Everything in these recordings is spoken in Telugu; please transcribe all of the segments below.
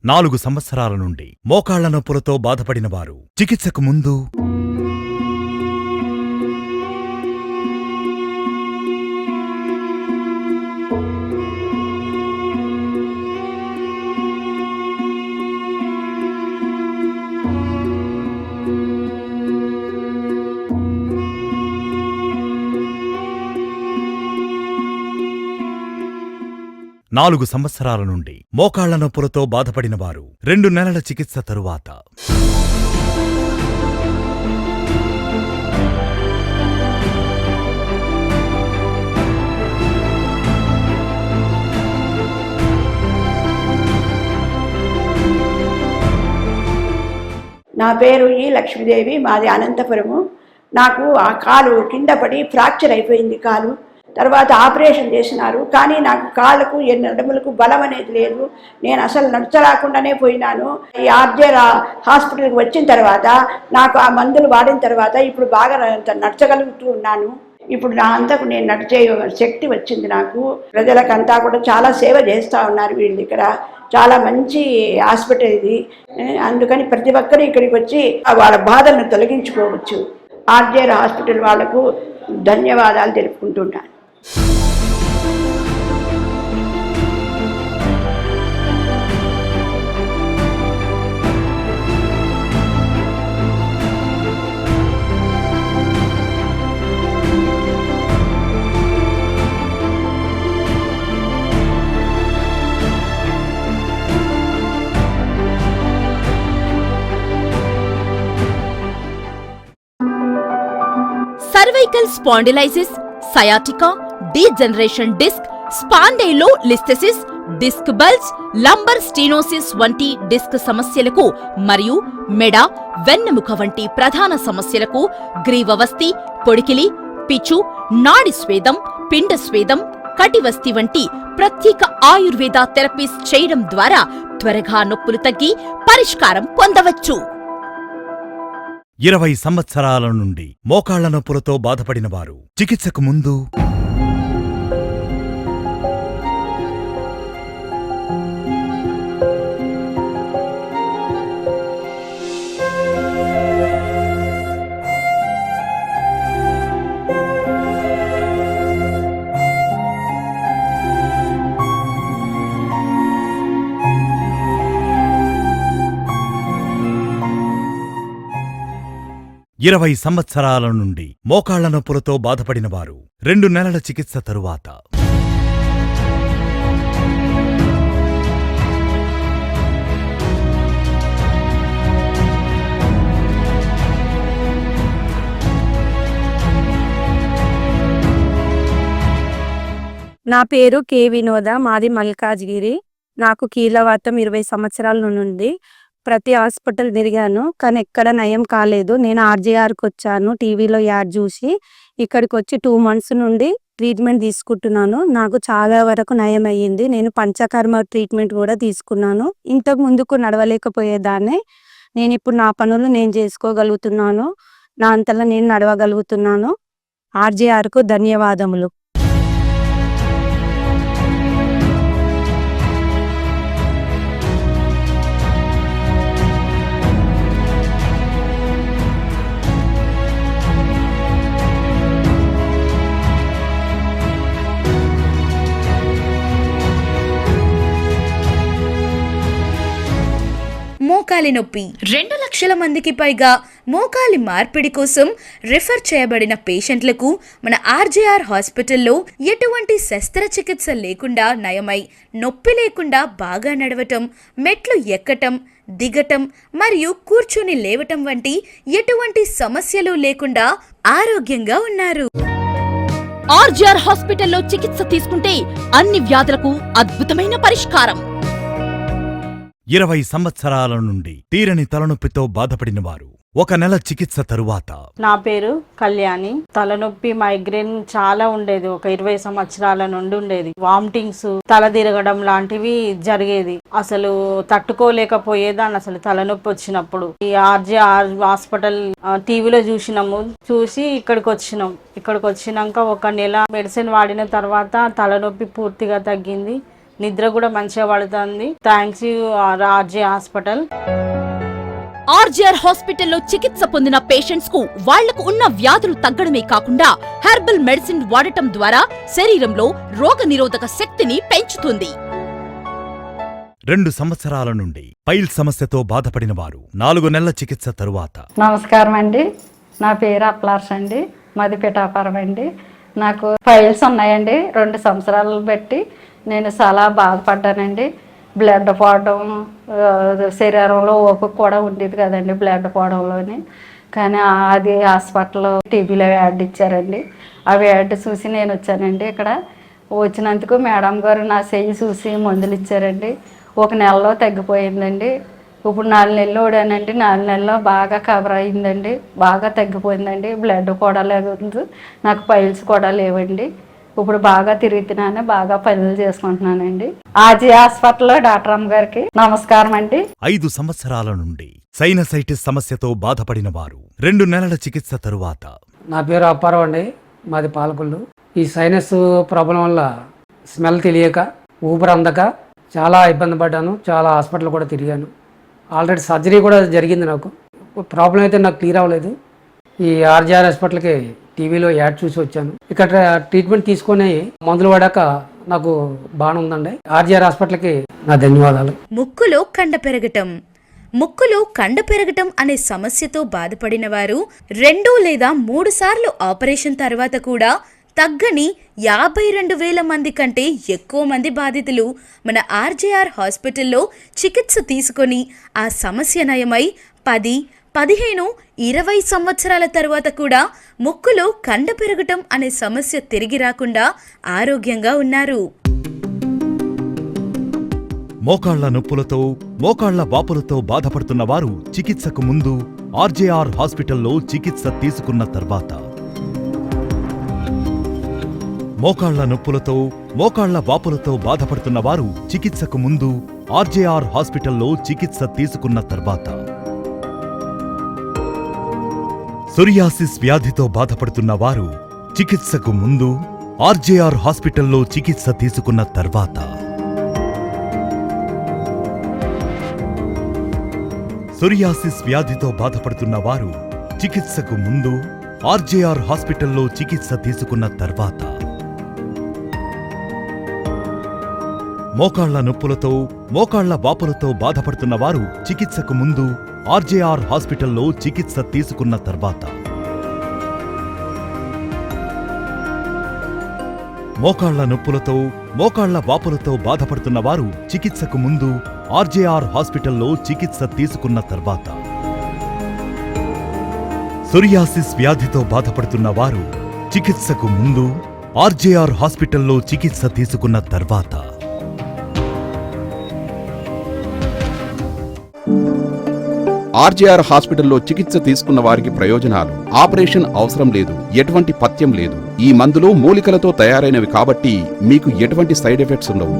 4 సంవత్సరాల నుండి మోకాళ్ల నొప్పులతో బాధపడిన వారు చికిత్సకు ముందు 4 సంవత్సరాల నుండి మోకాళ్ల నొప్పులతో బాధపడిన వారు 2 నెలల చికిత్స తరువాత నా పేరు ఈ లక్ష్మీదేవి, మాది అనంతపురము. నాకు ఆ కాలు కింద పడి ఫ్రాక్చర్ అయిపోయింది కాలు. తర్వాత ఆపరేషన్ చేసినారు. కానీ నాకు కాళ్ళకు నడుములకు బలం అనేది లేదు. నేను అసలు నడచరాకుండానే పోయినాను. ఈ ఆర్జే హాస్పిటల్కి వచ్చిన తర్వాత నాకు ఆ మందులు వాడిన తర్వాత ఇప్పుడు బాగా నడచగలుగుతూ ఉన్నాను. ఇప్పుడు నా అంతకు నేను నడిచే శక్తి వచ్చింది నాకు. ప్రజలకంతా కూడా చాలా సేవ చేస్తూ ఉన్నారు వీళ్ళు. ఇక్కడ చాలా మంచి హాస్పిటల్ ఇది. అందుకని ప్రతి ఒక్కరు ఇక్కడికి వచ్చి వాళ్ళ బాధలను తొలగించుకోవచ్చు. ఆర్జే హాస్పిటల్ వాళ్లకు ధన్యవాదాలు తెలుపుకుంటున్నాను. Cervical spondylosis, sciatica, degeneration disc, spondylolisthesis, disc bulge, lumbar stenosis వంటి డిస్క్ సమస్యలకు మరియు మెడ, వెన్నెముక వంటి ప్రధాన సమస్యలకు గ్రీవవస్తి, పొడికిలి, పిచు, నాడి స్వేదం, పిండ స్వేదం, కటివస్తి వంటి ప్రత్యేక ఆయుర్వేద థెరపీస్ చేయడం ద్వారా త్వరగా నొప్పులు తగ్గి పరిష్కారం పొందవచ్చు. 20 సంవత్సరాల నుండి మోకాళ్ల నొప్పులతో బాధపడిన వారు చికిత్సకు ముందు 20 సంవత్సరాల నుండి మోకాళ్ల నొప్పులతో బాధపడిన వారు 2 నెలల చికిత్స తరువాత నా పేరు కె వినోద, మాది మల్కాజ్గిరి. నాకు కీళ్ళవాతం 20 సంవత్సరాల నుండి ప్రతి హాస్పిటల్ తిరిగాను, కానీ ఎక్కడ నయం కాలేదు. నేను ఆర్జేఆర్కి వచ్చాను, టీవీలో యాడ్ చూసి ఇక్కడికి వచ్చి 2 మంత్స్ నుండి ట్రీట్మెంట్ తీసుకుంటున్నాను. నాకు చాలా వరకు నయం అయ్యింది. నేను పంచకర్మ ట్రీట్మెంట్ కూడా తీసుకున్నాను. ఇంతకు ముందుకు నడవలేకపోయేదాన్ని. నేను ఇప్పుడు నా పనులు నేను చేసుకోగలుగుతున్నాను, నా అంతలో నేను నడవగలుగుతున్నాను. ఆర్జేఆర్కు ధన్యవాదములు. మోకాలి నొప్పి 2 లక్షల మందికి పైగా మోకాలి మార్పిడి కోసం రిఫర్ చేయబడిన పేషెంట్లకు మన ఆర్జేఆర్ హాస్పిటల్లో ఎటువంటి శస్త్రచికిత్స లేకుండా నయమై నొప్పి లేకుండా బాగా నడవటం, మెట్లు ఎక్కటం, దిగటం మరియు కూర్చుని లేవటం వంటి ఎటువంటి సమస్యలు లేకుండా ఆరోగ్యంగా ఉన్నారు. ఆర్జేఆర్ హాస్పిటల్లో చికిత్స తీసుకుంటే అన్ని వ్యాధులకు అద్భుతమైన పరిష్కారం. 20 సంవత్సరాల నుండి తీరని తలనొప్పితో బాధపడిన వారు 1 నెల చికిత్స తరువాత నా పేరు కళ్యాణి. తలనొప్పి, మైగ్రేన్ చాలా ఉండేది. ఒక 20 సంవత్సరాల నుండి ఉండేది. వామిటింగ్స్, తల తిరగడం లాంటివి జరిగేది. అసలు తట్టుకోలేకపోయేదాన్ని అసలు తలనొప్పి వచ్చినప్పుడు. ఈ ఆర్జేఆర్ హాస్పిటల్ టీవీలో చూసి ఇక్కడికి వచ్చినాం. ఇక్కడికి వచ్చినాక 1 నెల మెడిసిన్ వాడిన తర్వాత తలనొప్పి పూర్తిగా తగ్గింది. నిద్ర కూడా మంచిగా పడుతుంది. Thanks you RJ hospital. RGR హాస్పిటల్లో చికిత్స పొందిన పేషెంట్స్ కు వాళ్లకు ఉన్న వ్యాధులు తగ్గడమే కాకుండా హెర్బల్ మెడిసిన్ వాడటం ద్వారా శరీరంలో రోగనిరోధక శక్తిని పెంచుతుంది. 2 సంవత్సరాల నుండి పైల్ సమస్యతో బాధపడిన వారు 4 నెలల చికిత్స తరువాత నమస్కారం అండి. నా పేరు అప్లార్స్ అండి. మాది పిఠాపురం అండి. నాకు ఫైల్స్ ఉన్నాయండి. 2 సంవత్సరాలు బట్టి నేను చాలా బాధపడ్డానండి. బ్లడ్ పోవడం, శరీరంలో ఓపిక కూడా ఉండేది కదండి బ్లడ్ పోవడంలోని. కానీ అది హాస్పిటల్లో టీవీలో యాడ్ ఇచ్చారండి. ఆ యాడ్ చూసి నేను వచ్చానండి. ఇక్కడ వచ్చినందుకు మేడం గారు నా చెయ్యి చూసి మందులు ఇచ్చారండి. 1 నెలలో తగ్గిపోయిందండి. ఇప్పుడు 4 నెలలు ఓడానండి. 4 నెలల్లో బాగా కవర్ అయిందండి. బాగా తగ్గిపోయిందండి. బ్లడ్ కూడా లేదు, నాకు పైల్స్ కూడా లేవండి. ఇప్పుడు బాగా తిరుగుతున్నాను, బాగా పనులు చేసుకుంటున్నానండి. ఆర్జీ హాస్పిటల్లో డాక్టర్ అమ్మ గారికి నమస్కారం అండి. 5 సంవత్సరాల నుండి సైనసైటిస్ సమస్యతో బాధపడిన వారు 2 నెలల చికిత్స తరువాత. నా పేరు అప్పారావు అండి. మాది పాలకొల్లు. ఈ సైనస్ ప్రాబ్లం వల్ల స్మెల్ తెలియక, ఊపిరి అందక చాలా ఇబ్బంది పడ్డాను. చాలా హాస్పిటల్ కూడా తిరిగాను. ఆల్రెడీ సర్జరీ కూడా జరిగింది. నాకు ప్రాబ్లం అయితే నాకు క్లియర్ అవ్వలేదు. ఈ ఆర్జీఆర్ హాస్పిటల్కి టీవీలో యాడ్ చూసి వచ్చాను. ఇక్కడ ట్రీట్మెంట్ తీసుకొని మందులు వాడాక నాకు బాగానే ఉందండి. ఆర్జీఆర్ హాస్పిటల్కి నా ధన్యవాదాలు. ముక్కులో కండ పెరగటం. ముక్కులో కండ పెరగటం అనే సమస్యతో బాధపడిన వారు 2 లేదా 3 సార్లు ఆపరేషన్ తర్వాత కూడా తగ్గని 52,000 మంది కంటే ఎక్కువ మంది బాధితులు మన ఆర్జీఆర్ హాస్పిటల్లో చికిత్స తీసుకొని ఆ సమస్య నయమై 10, 15, 20 సంవత్సరాల తర్వాత కూడా ముక్కులో కండ పెరగటం అనే సమస్య తిరిగి రాకుండా ఆరోగ్యంగా ఉన్నారు. మోకాళ్ల నొప్పులతో, మోకాళ్ల వాపులతో బాధపడుతున్న వారు చికిత్సకు ముందు ఆర్జేఆర్ హాస్పిటల్లో చికిత్స తీసుకున్న తర్వాత. మోకాళ్ల నొప్పులతో, మోకాళ్ల వాపులతో బాధపడుతున్న వారు చికిత్సకు ముందు ఆర్జేఆర్ హాస్పిటల్లో చికిత్స తీసుకున్న తర్వాత. సోరియాసిస్ వ్యాధితో బాధపడుతున్న వారు చికిత్సకు ముందు ఆర్జేఆర్ హాస్పిటల్లో చికిత్స తీసుకున్న తర్వాత. సోరియాసిస్ వ్యాధితో బాధపడుతున్న వారు చికిత్సకు ముందు ఆర్జేఆర్ హాస్పిటల్లో చికిత్స తీసుకున్న తర్వాత. మోకాళ్ల నొప్పులతో, మోకాళ్ల వాపులతో బాధపడుతున్న వారు చికిత్సకు ముందు ఆర్జేఆర్ హాస్పిటల్లో చికిత్స తీసుకున్న తర్వాత. మోకాళ్ల నొప్పులతో, మోకాళ్ల వాపులతో బాధపడుతున్న వారు చికిత్సకు ముందు ఆర్జేఆర్ హాస్పిటల్లో చికిత్స తీసుకున్న తర్వాత. సోరియాసిస్ వ్యాధితో బాధపడుతున్న వారు చికిత్సకు ముందు ఆర్జేఆర్ హాస్పిటల్లో చికిత్స తీసుకున్న తర్వాత. ఆర్జీఆర్ హాస్పిటల్లో చికిత్స తీసుకున్న వారికి ప్రయోజనాలు. ఆపరేషన్ అవసరం లేదు, ఎటువంటి పథ్యం లేదు. ఈ మందులు మూలికలతో తయారైనవి కాబట్టి మీకు ఎటువంటి సైడ్ ఎఫెక్ట్స్ ఉండవు.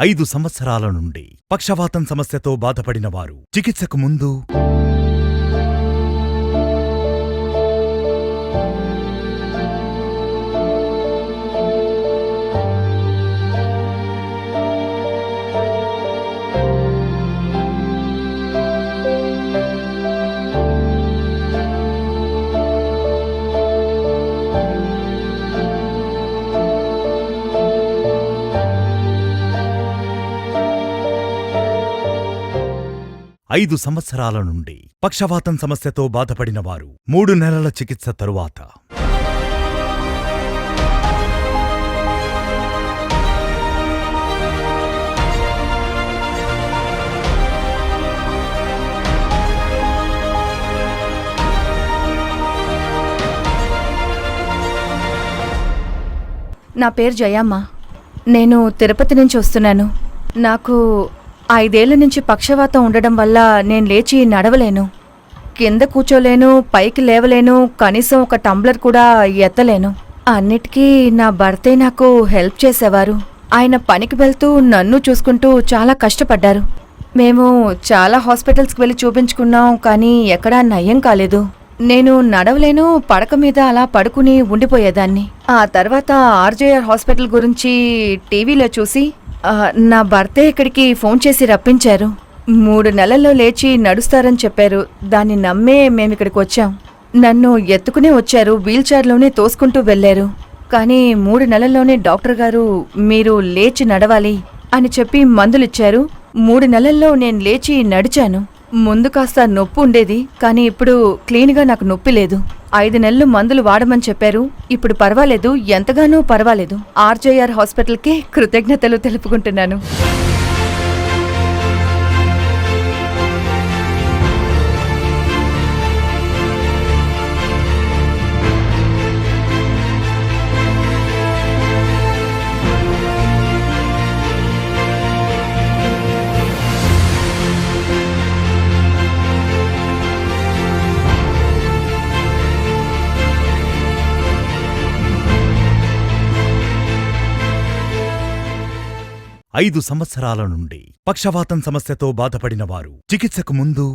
5 సంవత్సరాల నుండి పక్షవాతం సమస్యతో బాధపడిన వారు చికిత్సకు ముందు ఐదు సంవత్సరాల నుండి పక్షవాతం సమస్యతో బాధపడిన వారు 3 నెలల చికిత్స తరువాత. నా పేరు జయమ్మ. నేను తిరుపతి నుంచి వస్తున్నాను. నాకు 5 ఏళ్ల నుంచి పక్షవాతం ఉండడం వల్ల నేను లేచి నడవలేను, కింద కూర్చోలేను, పైకి లేవలేను, కనీసం ఒక టంబ్లర్ కూడా ఎత్తలేను. అన్నిటికీ నా భర్తే నాకు హెల్ప్ చేసేవారు. ఆయన పనికి వెళ్తూ నన్ను చూసుకుంటూ చాలా కష్టపడ్డారు. మేము చాలా హాస్పిటల్స్కి వెళ్ళి చూపించుకున్నాం, కానీ ఎక్కడా నయం కాలేదు. నేను నడవలేను, పడక మీద అలా పడుకుని ఉండిపోయేదాన్ని. ఆ తర్వాత ఆర్జేఆర్ హాస్పిటల్ గురించి టీవీలో చూసి నా భర్తే ఇక్కడికి ఫోన్ చేసి రప్పించారు. 3 నెలల్లో లేచి నడుస్తారని చెప్పారు. దాన్ని నమ్మే మేమిక్కడికి వచ్చాం. నన్ను ఎత్తుకునే వచ్చారు, వీల్చైర్లోనే తోసుకుంటూ వెళ్లారు. కానీ 3 నెలల్లోనే డాక్టర్ గారు మీరు లేచి నడవాలి అని చెప్పి మందులిచ్చారు. 3 నెలల్లో నేను లేచి నడిచాను. ముందు కాస్త నొప్పి ఉండేది, కానీ ఇప్పుడు క్లీన్గా నాకు నొప్పి లేదు. 5 నెలలు మందులు వాడమని చెప్పారు. ఇప్పుడు పర్వాలేదు, ఎంతగానో పర్వాలేదు. ఆర్జేఆర్ హాస్పిటల్కి కృతజ్ఞతలు తెలుపుకుంటున్నాను. ఐదు సంవత్సరాల నుండి పక్షవాతం సమస్యతో బాధపడిన వారు చికిత్సకు ముందు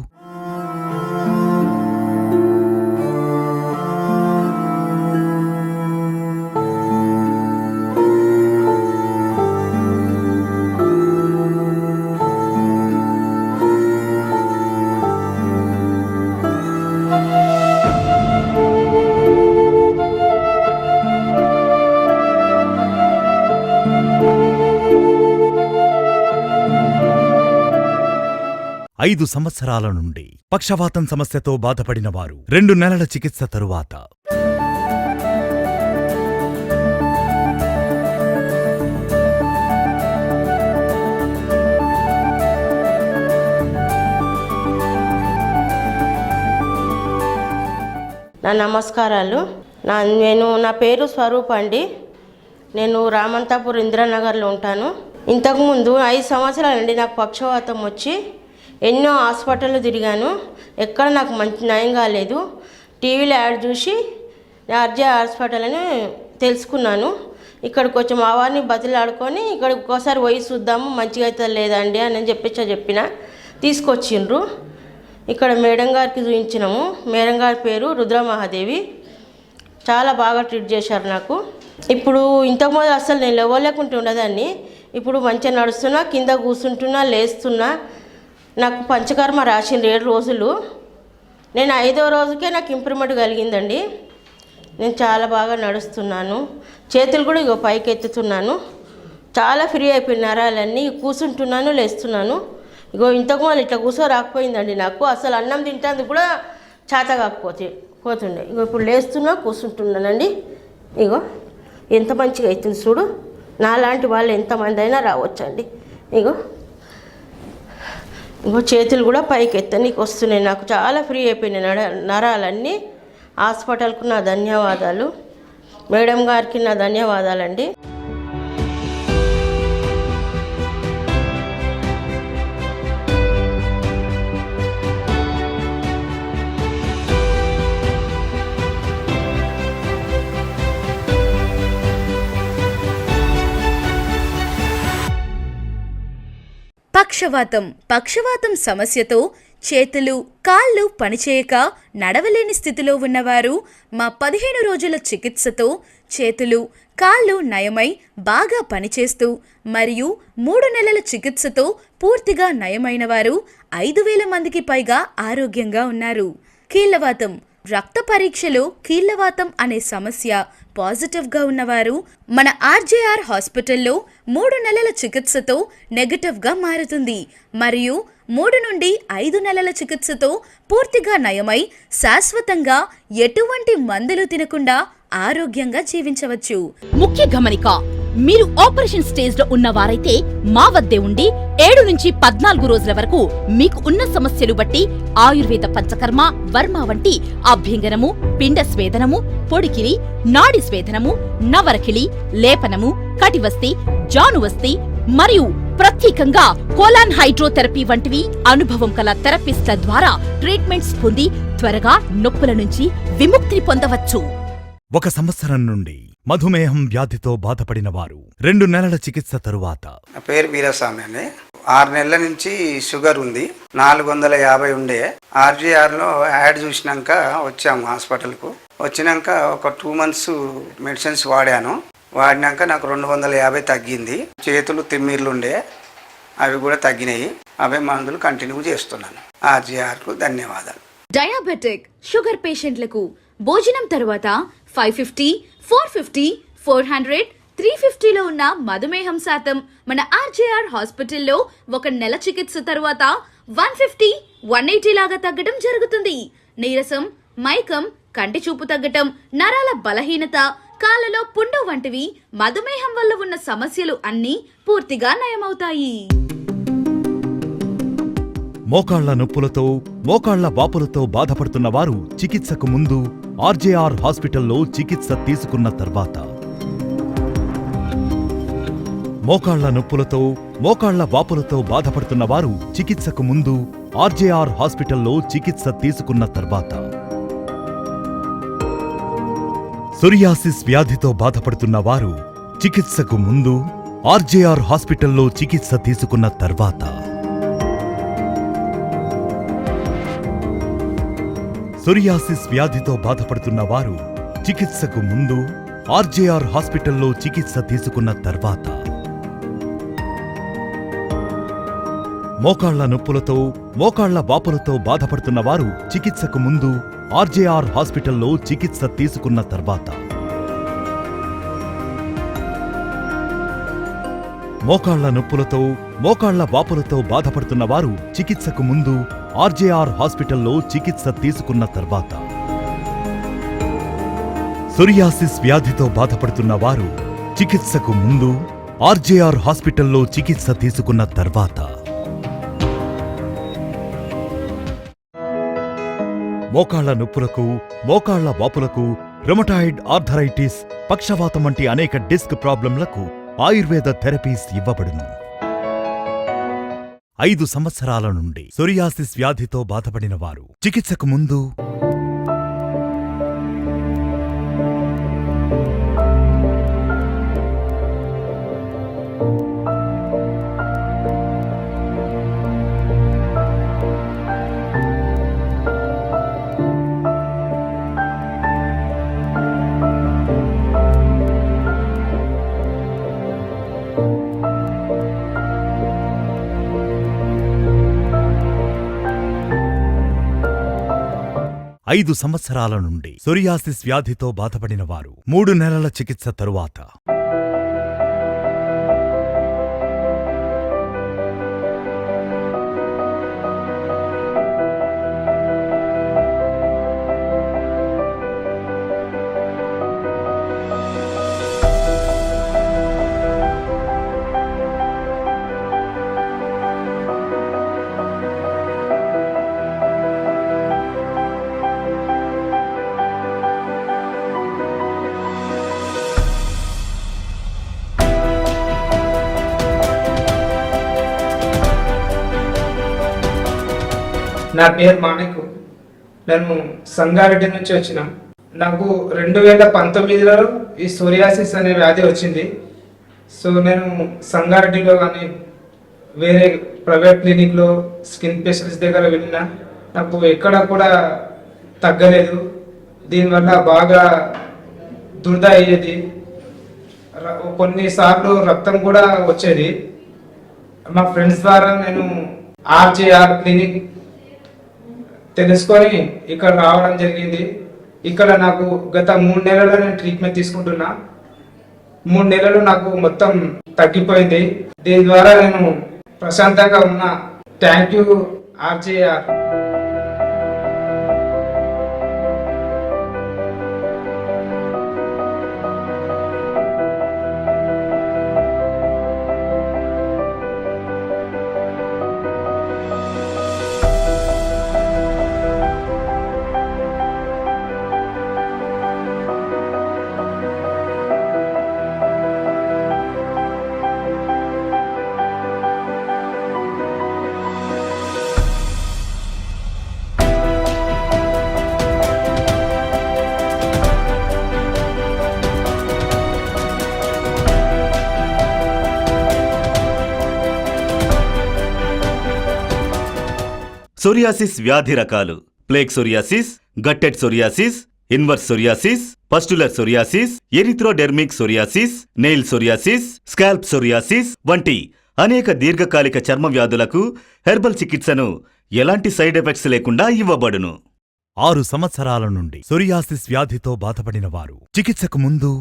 5 సంవత్సరాల నుండి పక్షవాతం సమస్యతో బాధపడిన వారు 2 నెలల చికిత్స తరువాత నా నమస్కారాలు. నా పేరు స్వరూప్ అండి. నేను రామంతాపూర్ ఇంద్రానగర్లో ఉంటాను. ఇంతకుముందు 5 సంవత్సరాలండి నాకు పక్షవాతం వచ్చి ఎన్నో హాస్పిటళ్ళు తిరిగాను. ఎక్కడ నాకు మంచి నయం కాలేదు. టీవీలో యాడ్ చూసి ఆర్జే హాస్పిటల్ అని తెలుసుకున్నాను. ఇక్కడికి వచ్చి మా వారిని బతిలాడుకొని ఇక్కడికి ఒకసారి పోయి చూద్దాము మంచిగా అయితే లేదండి అని చెప్పిన తీసుకొచ్చిండ్రు. ఇక్కడ మేడం గారికి చూపించినాము. మేడం గారి పేరు రుద్రమహాదేవి. చాలా బాగా ట్రీట్ చేశారు నాకు. ఇప్పుడు ఇంతకుముందు అసలు నేను లేవలేకుంటూ ఉండదాన్ని. ఇప్పుడు మంచిగా నడుస్తున్నా, కింద కూర్చుంటున్నా, లేస్తున్నా. నాకు పంచకర్మ రాసింది 7 రోజులు. నేను 5వ రోజుకే నాకు ఇంప్రూవ్మెంట్ కలిగిందండి. నేను చాలా బాగా నడుస్తున్నాను. చేతులు కూడా ఇగో పైకి ఎత్తుతున్నాను. చాలా ఫ్రీ అయిపోయిన నరాలన్నీ. కూర్చుంటున్నాను, లేస్తున్నాను. ఇగో ఇంతకుముందు ఇట్లా కూర్చోరాకపోయిందండి నాకు. అసలు అన్నం తింటానికి కూడా చేత పోతుండే. ఇగో ఇప్పుడు లేస్తున్నా, కూర్చుంటున్నానండి. ఇగో ఎంత మంచిగా అవుతుంది చూడు. నాలాంటి వాళ్ళు ఎంతమంది అయినా రావచ్చండి. ఇగో చేతులు కూడా పైకి ఎత్తనీకి వస్తున్నాయి. నాకు చాలా ఫ్రీ అయిపోయినాయి నరాలన్నీ. హాస్పిటల్కు నా ధన్యవాదాలు. మేడం గారికి నా ధన్యవాదాలండి. పక్షవాతం సమస్యతో చేతులు కాళ్ళు పనిచేయక నడవలేని స్థితిలో ఉన్నవారు మా 15 రోజుల చికిత్సతో చేతులు కాళ్ళు నయమై బాగా పనిచేస్తూ మరియు 3 నెలల చికిత్సతో పూర్తిగా నయమైన వారు 5,000 మందికి పైగా ఆరోగ్యంగా ఉన్నారు. కీళ్లవాతం రక్త పరీక్షలో కీళ్లవాతం అనే సమస్య పాజిటివ్గా ఉన్నవారు మన ఆర్జేఆర్ హాస్పిటల్లో 3 నెలల చికిత్సతో నెగటివ్గా మారుతుంది మరియు 3 నుండి 5 నెలల చికిత్సతో పూర్తిగా నయమై శాశ్వతంగా ఎటువంటి మందులు తినకుండా ఆరోగ్యంగా జీవించవచ్చు. ముఖ్య గమనిక: మీరు ఆపరేషన్ స్టేజ్ లో ఉన్నవారైతే మా వద్దే ఉండి 7 నుంచి 14 రోజుల వరకు మీకు ఉన్న సమస్యలు బట్టి ఆయుర్వేద పంచకర్మ, వర్మ వంటి అభ్యంగనము, పిండ స్వేదనము, పొడికిలి, నాడి స్వేదనము, నవరకిలి, లేపనము, కటివస్తి, జానువస్తి మరియు ప్రత్యేకంగా కోలాన్ హైడ్రోథెరపీ వంటివి అనుభవం కల థెరపిస్ట్ల ద్వారా ట్రీట్మెంట్స్ పొంది త్వరగా నొప్పుల నుంచి విముక్తిని పొందవచ్చు. 1 సంవత్సరం నుండి మధుమేహం వ్యాధితో బాధపడిన వారు 2 నెలల చికిత్స తరువాత. నా పేరు వీరస్వామి అండి. 6 నెలల నుంచి షుగర్ ఉంది. 450 ఉండే. ఆర్జీఆర్లో యాడ్ చూసినాక వచ్చాము హాస్పిటల్కు. వచ్చినాక ఒక 2 మంత్స్ మెడిసిన్స్ వాడాను. వాడినాక నాకు 250 తగ్గింది. చేతులు తిమ్మిర్లు ఉండే అవి కూడా తగ్గినాయి. అవే మందులు కంటిన్యూ చేస్తున్నాను. ఆర్జీఆర్కు ధన్యవాదాలు. డయాబెటిక్, షుగర్ పేషెంట్లకు భోజనం తర్వాత 550, 450, 400, 350లో ఉన్న మధుమేహం శాతం మన ఆర్జేఆర్ హాస్పిటల్లో 1 నెల చికిత్స తర్వాత 150, 180 లాగా తగ్గడం జరుగుతుంది. నీరసం, మైకం, కంటి చూపు తగ్గటం, నరాల బలహీనత, కాళ్ళలో పుండు వంటివి మధుమేహం వల్ల ఉన్న సమస్యలు అన్నీ పూర్తిగా నయమవుతాయి. మోకాళ్ల నొప్పులతో మోకాళ్ల వాపులతో బాధపడుతున్న వారు చికిత్సకు ముందు ఆర్జేఆర్ హాస్పిటల్లో చికిత్స తీసుకున్న తర్వాత, మోకాళ్ల నొప్పులతో మోకాళ్ల వాపులతో బాధపడుతున్న వారు చికిత్సకు ముందు ఆర్జేఆర్ హాస్పిటల్లో చికిత్స తీసుకున్న తర్వాత, సోరియాసిస్ వ్యాధితో బాధపడుతున్న వారు చికిత్సకు ముందు ఆర్జేఆర్ హాస్పిటల్లో చికిత్స తీసుకున్న తర్వాత, సోరియాసిస్ వ్యాధితో బాధపడుతున్న వారు చికిత్సకు ముందు ఆర్జేఆర్ హాస్పిటల్లో చికిత్స తీసుకున్న తర్వాత, మోకాళ్ల నొప్పులతో మోకాళ్ల వాపులతో బాధపడుతున్న వారు చికిత్సకు ముందు ఆర్జేఆర్ హాస్పిటల్లో చికిత్స తీసుకున్న తర్వాత, మోకాళ్ల నొప్పులతో మోకాళ్ల వాపులతో బాధపడుతున్న వారు చికిత్సకు ముందు ఆర్జేఆర్ హాస్పిటల్లో చికిత్స తీసుకున్న తర్వాత, సోరియాసిస్ వ్యాధితో బాధపడుతున్న వారు చికిత్సకు ముందు ఆర్జేఆర్ హాస్పిటల్లో చికిత్స తీసుకున్న తర్వాత, మోకాళ్ల నొప్పులకు మోకాళ్ల వాపులకు, రుమటాయిడ్ ఆర్థరైటిస్, పక్షవాతం వంటి అనేక డిస్క్ ప్రాబ్లంలకు ఆయుర్వేద థెరపీస్ ఇవ్వబడును. 5 సంవత్సరాల నుండి సోరియాసిస్ వ్యాధితో బాధపడిన వారు చికిత్సకు ముందు ఐదు సంవత్సరాల నుండి సోరియాసిస్ వ్యాధితో బాధపడిన వారు 3 నెలల చికిత్స తరువాత, నా పేరు మాణికు. నేను సంగారెడ్డి నుంచి వచ్చిన. నాకు 2019లో ఈ సోరియాసిస్ అనే వ్యాధి వచ్చింది. సో నేను సంగారెడ్డిలో కానీ వేరే ప్రైవేట్ క్లినిక్లో స్కిన్ స్పెషలిస్ట్ దగ్గర వెళ్ళినా నాకు ఎక్కడ కూడా తగ్గలేదు. దీనివల్ల బాగా దురద అయ్యేది, కొన్నిసార్లు రక్తం కూడా వచ్చేది. మా ఫ్రెండ్స్ ద్వారా నేను ఆర్జేఆర్ క్లినిక్ తెలుసుకొని ఇక్కడ రావడం జరిగింది. ఇక్కడ నాకు గత 3 నెలలు నేను ట్రీట్మెంట్ తీసుకుంటున్నా. 3 నెలలు నాకు మొత్తం తగ్గిపోయింది. దీని ద్వారా నేను ప్రశాంతంగా ఉన్నా. Thank you RJR. సోరియాసిస్ వ్యాధి రకాలు: plaque psoriasis, guttate psoriasis, inverse psoriasis, pustular psoriasis, erythrodermic psoriasis, nail psoriasis, scalp psoriasis వంటి అనేక దీర్ఘకాలిక చర్మ వ్యాధులకు హెర్బల్ చికిత్సను ఎలాంటి సైడ్ ఎఫెక్ట్స్ లేకుండా ఇవ్వబడును. 6 సంవత్సరాల నుండి సోరియాసిస్ వ్యాధితో బాధపడిన వారు చికిత్సకు ముందు,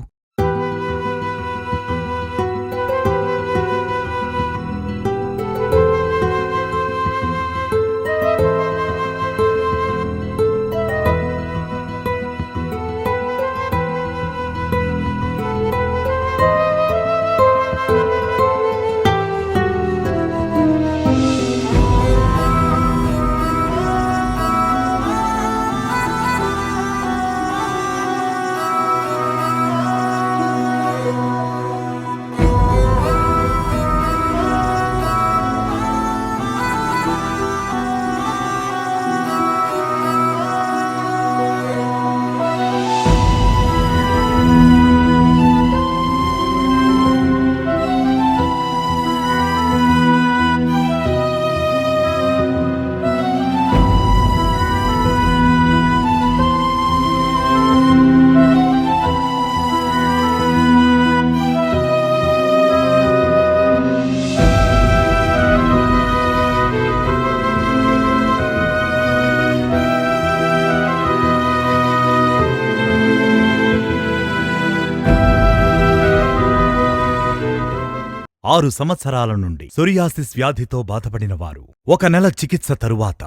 ఆరు సంవత్సరాల నుండి సోరియాసిస్ వ్యాధితో బాధపడిన వారు 1 నెల చికిత్స తరువాత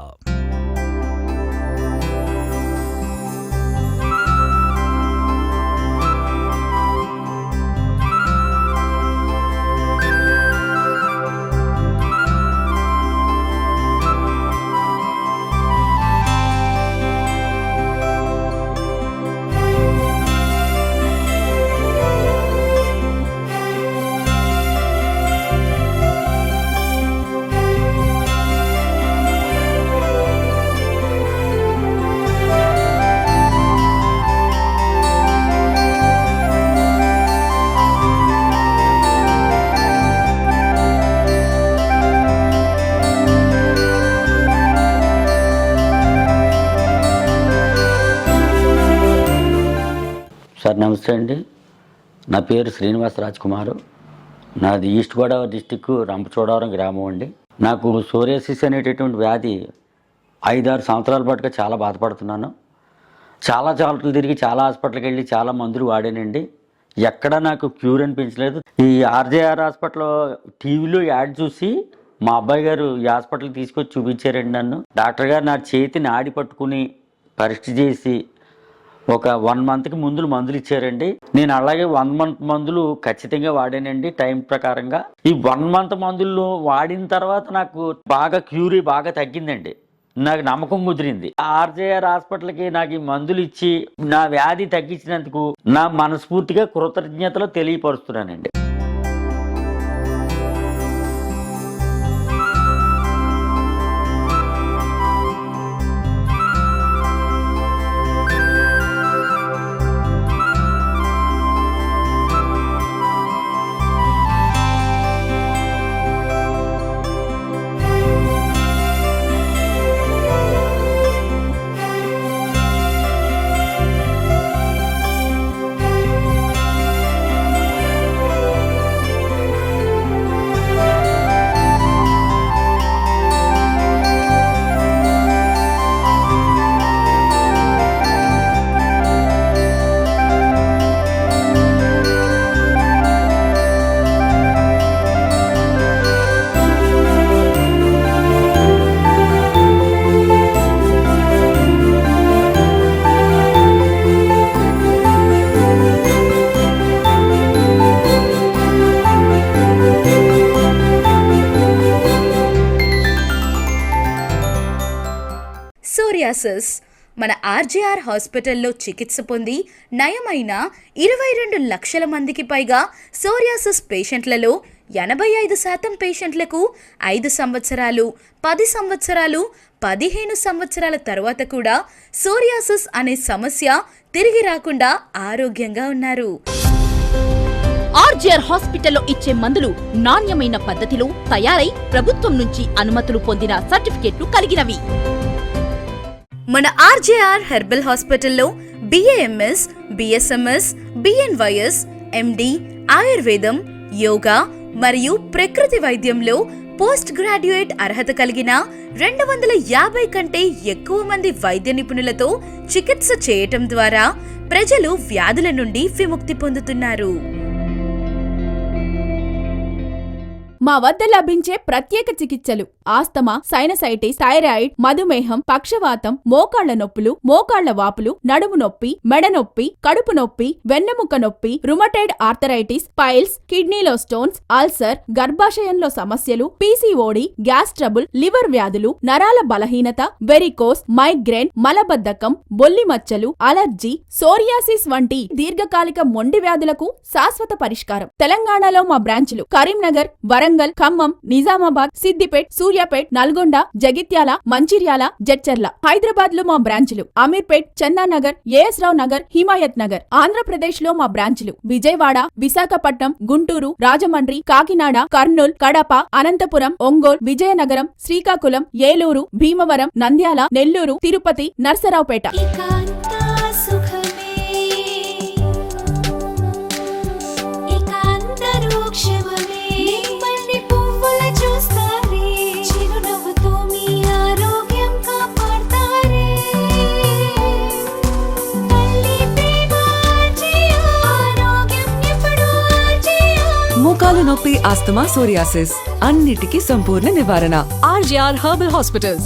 సార్ నమస్తే అండి. నా పేరు శ్రీనివాస్ రాజ్ కుమార్. నాది ఈస్ట్ గోదావరి డిస్టిక్ రంపచోడవరం గ్రామం అండి. నాకు సోరియాసిస్ అనేటటువంటి వ్యాధి 5-6 సంవత్సరాల పాటుగా చాలా బాధపడుతున్నాను. చాలా చోట్ల తిరిగి చాలా హాస్పిటల్కి వెళ్ళి చాలా మందులు వాడానండి. ఎక్కడా నాకు క్యూర్ అనిపించలేదు. ఈ ఆర్జేఆర్ హాస్పిటల్ టీవీలో యాడ్ చూసి మా అబ్బాయి గారు ఈ హాస్పిటల్కి తీసుకొచ్చి చూపించారండి నన్ను. డాక్టర్ గారు నా చేతిని ఆడి పట్టుకుని పరీక్ష చేసి ఒక 1 మంత్కి మందులు ఇచ్చారండి. నేను అలాగే 1 మంత్ మందులు ఖచ్చితంగా వాడానండి టైం ప్రకారంగా. ఈ 1 మంత్ మందులు వాడిన తర్వాత నాకు బాగా క్యూరీ బాగా తగ్గిందండి. నాకు నమ్మకం కుదిరింది. ఆర్జేఆర్ హాస్పిటల్కి నాకు ఈ మందులు ఇచ్చి నా వ్యాధి తగ్గించినందుకు నా మనస్ఫూర్తిగా కృతజ్ఞతలు తెలియపరుస్తున్నానండి. సోరియాసిస్ మన ఆర్జేఆర్ హాస్పిటల్లో చికిత్స పొంది నయమైన 22 లక్షల మందికి పైగా సోరియాసిస్ పేషెంట్లలో 85% పేషెంట్లకు 5 సంవత్సరాలు, 10 సంవత్సరాలు, 15 సంవత్సరాల తర్వాత కూడా సోరియాసిస్ అనే సమస్య తిరిగి రాకుండా ఆరోగ్యంగా ఉన్నారు. ఆర్జేఆర్ హాస్పిటల్లో ఇచ్చే మందులు నాణ్యమైన పద్ధతిలో తయారై ప్రభుత్వం నుంచి అనుమతులు పొందిన సర్టిఫికెట్లు కలిగినవి. మన ఆర్జేఆర్ హెర్బల్ హాస్పిటల్లో BAMS, BSMS, BNYS, MD, ఆయుర్వేదం, యోగా మరియు ప్రకృతి వైద్యంలో పోస్ట్ గ్రాడ్యుయేట్ అర్హత కలిగిన 250 కంటే ఎక్కువ మంది వైద్య నిపుణులతో చికిత్స చేయటం ద్వారా ప్రజలు వ్యాధుల నుండి విముక్తి పొందుతున్నారు. మా వద్ద లభించే ప్రత్యేక చికిత్సలు ఆస్తమా, సైనసైటిస్, థైరాయిడ్, మధుమేహం, పక్షవాతం, మోకాళ్ల నొప్పులు, మోకాళ్ల వాపులు, నడుము నొప్పి, మెడ నొప్పి, కడుపు నొప్పి, వెన్నెముక నొప్పి, రుమటైడ్ ఆర్థరైటిస్, పైల్స్, కిడ్నీలో స్టోన్స్, అల్సర్, గర్భాశయంలో సమస్యలు, PCOD, గ్యాస్ ట్రబుల్, లివర్ వ్యాధులు, నరాల బలహీనత, వెరికోస్, మైగ్రేన్, మలబద్ధకం, బొల్లి మచ్చలు, అలర్జీ, సోరియాసిస్ వంటి దీర్ఘకాలిక మొండి వ్యాధులకు శాశ్వత పరిష్కారం. తెలంగాణలో మా బ్రాంచ్లు కరీంనగర్, వరంగల్, ఖమ్మం, నిజామాబాద్, సిద్దిపేట్, సూర్యాపేట్, నల్గొండ, జగిత్యాల, మంచిర్యాల, జడ్చర్ల. హైదరాబాద్ లో మా బ్రాంచ్లు అమీర్పేట్, చందానగర్, ఏఎస్ రావు నగర్, హిమాయత్ నగర్. ఆంధ్రప్రదేశ్ లో మా బ్రాంచ్లు విజయవాడ, విశాఖపట్నం, గుంటూరు, రాజమండ్రి, కాకినాడ, కర్నూల్, కడప, అనంతపురం, ఒంగోల్, విజయనగరం, శ్రీకాకుళం, ఏలూరు, భీమవరం, నంద్యాల, నెల్లూరు, తిరుపతి, నర్సరావుపేట. మోకాలు నొప్పి, ఆస్తమా, సోరియాసిస్ అన్నిటికీ సంపూర్ణ నివారణ. RJR herbal hospitals.